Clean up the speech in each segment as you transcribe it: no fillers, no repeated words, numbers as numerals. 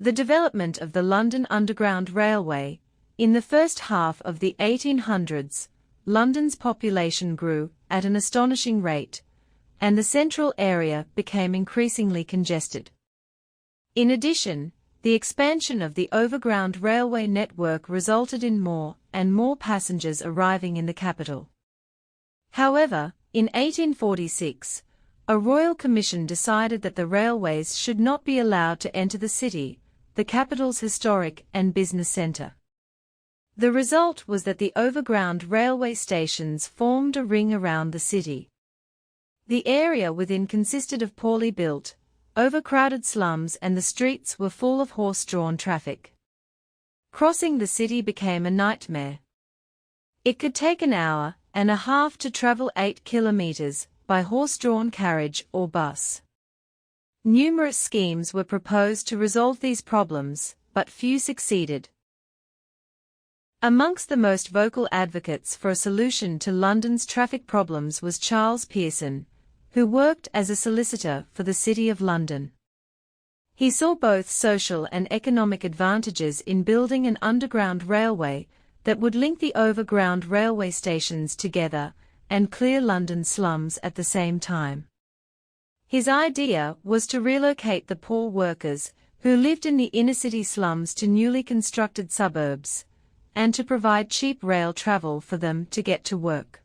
The development of the London Underground Railway. In the first half of the 1800s, London's population grew at an astonishing rate, and the central area became increasingly congested. In addition, the expansion of the overground railway network resulted in more and more passengers arriving in the capital. However, in 1846, a royal commission decided that the railways should not be allowed to enter the city, the capital's historic and business centre. The result was that the overground railway stations formed a ring around the city. The area within consisted of poorly built, overcrowded slums, and the streets were full of horse-drawn traffic. Crossing the city became a nightmare. It could take an hour and a half to travel 8 kilometers by horse-drawn carriage or bus. Numerous schemes were proposed to resolve these problems, but few succeeded. Amongst the most vocal advocates for a solution to London's traffic problems was Charles Pearson, who worked as a solicitor for the City of London. He saw both social and economic advantages in building an underground railway that would link the overground railway stations together and clear London slums at the same time. His idea was to relocate the poor workers who lived in the inner-city slums to newly constructed suburbs, and to provide cheap rail travel for them to get to work.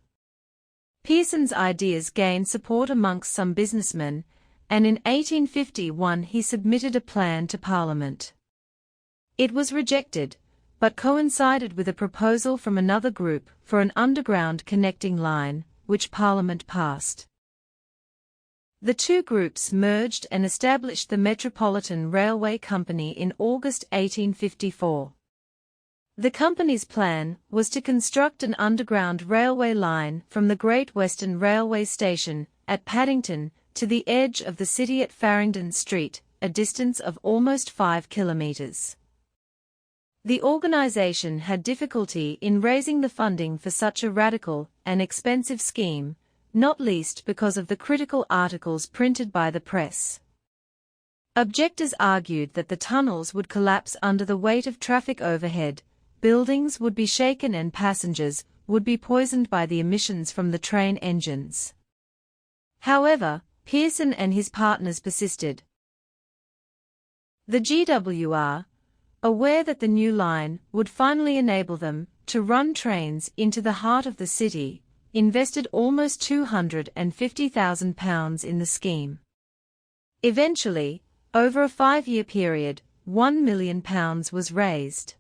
Pearson's ideas gained support amongst some businessmen, and in 1851 he submitted a plan to Parliament. It was rejected, but coincided with a proposal from another group for an underground connecting line, which Parliament passed. The two groups merged and established the Metropolitan Railway Company in August 1854. The company's plan was to construct an underground railway line from the Great Western Railway Station at Paddington to the edge of the city at Farringdon Street, a distance of almost 5 kilometers. The organization had difficulty in raising the funding for such a radical and expensive scheme, not least because of the critical articles printed by the press. Objectors argued that the tunnels would collapse under the weight of traffic overhead, buildings would be shaken, and passengers would be poisoned by the emissions from the train engines. However, Pearson and his partners persisted. The GWR, aware that the new line would finally enable them to run trains into the heart of the city, invested almost £250,000 in the scheme. Eventually, over a 5-year period, £1 million was raised.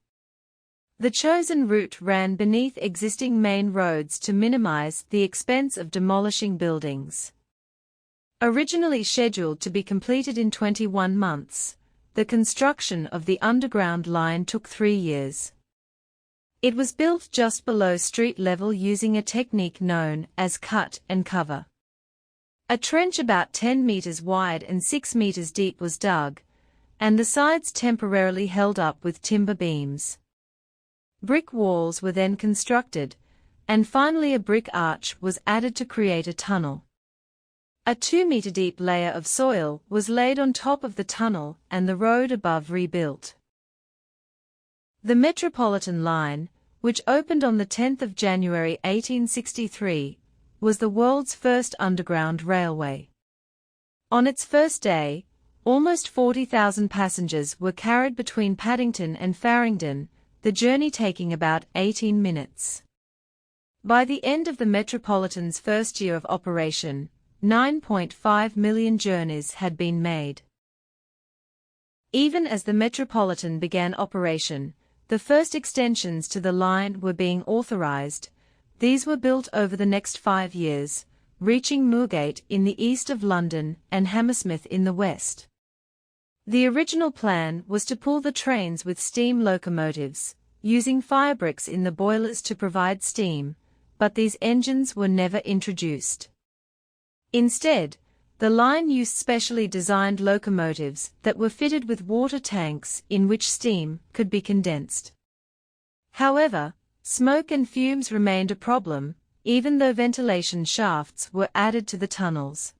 The chosen route ran beneath existing main roads to minimize the expense of demolishing buildings. Originally scheduled to be completed in 21 months, the construction of the underground line took 3 years. It was built just below street level using a technique known as cut and cover. A trench about 10 meters wide and 6 meters deep was dug, and the sides temporarily held up with timber beams. Brick walls were then constructed, and finally a brick arch was added to create a tunnel. A 2-meter-deep layer of soil was laid on top of the tunnel and the road above rebuilt. The Metropolitan Line, which opened on the 10th of January 1863, was the world's first underground railway. On its first day, almost 40,000 passengers were carried between Paddington and Farringdon, the journey taking about 18 minutes. By the end of the Metropolitan's first year of operation, 9.5 million journeys had been made. Even as the Metropolitan began operation, the first extensions to the line were being authorized. These were built over the next 5 years, reaching Moorgate in the east of London and Hammersmith in the west. The original plan was to pull the trains with steam locomotives, using firebricks in the boilers to provide steam, but these engines were never introduced. Instead, the line used specially designed locomotives that were fitted with water tanks in which steam could be condensed. However, smoke and fumes remained a problem, even though ventilation shafts were added to the tunnels.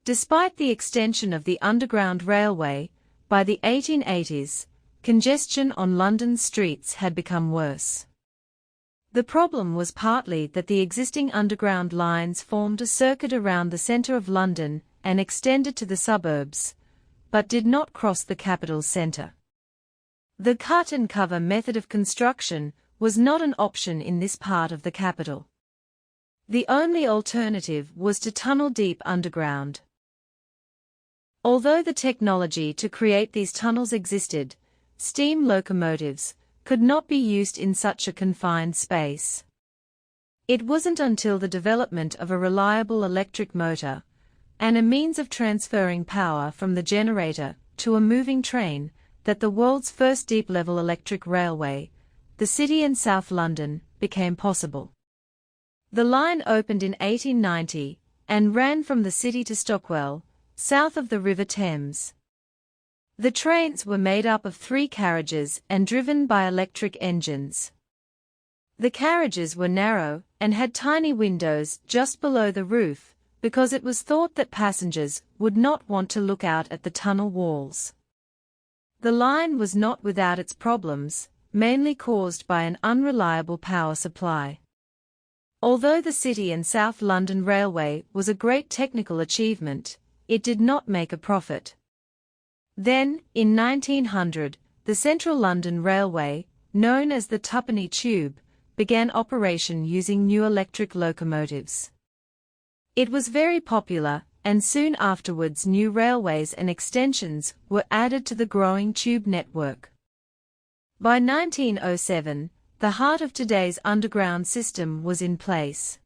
Despite the extension of the Underground Railway, by the 1880s, congestion on London's streets had become worse. The problem was partly that the existing underground lines formed a circuit around the centre of London and extended to the suburbs, but did not cross the capital's centre. The cut-and-cover method of construction was not an option in this part of the capital. The only alternative was to tunnel deep underground. Although the technology to create these tunnels existed, steam locomotives could not be used in such a confined space. It wasn't until the development of a reliable electric motor, and a means of transferring power from the generator to a moving train, that the world's first deep-level electric railway, the City and South London, became possible. The line opened in 1890 and ran from the city to Stockwell, south of the River Thames. The trains were made up of 3 carriages and driven by electric engines. The carriages were narrow and had tiny windows just below the roof, because it was thought that passengers would not want to look out at the tunnel walls. The line was not without its problems, mainly caused by an unreliable power supply. Although the City and South London Railway was a great technical achievement, it did not make a profit. Then, in 1900, the Central London Railway, known as the Twopenny Tube, began operation using new electric locomotives. It was very popular, and soon afterwards new railways and extensions were added to the growing tube network. By 1907, the heart of today's underground system was in place.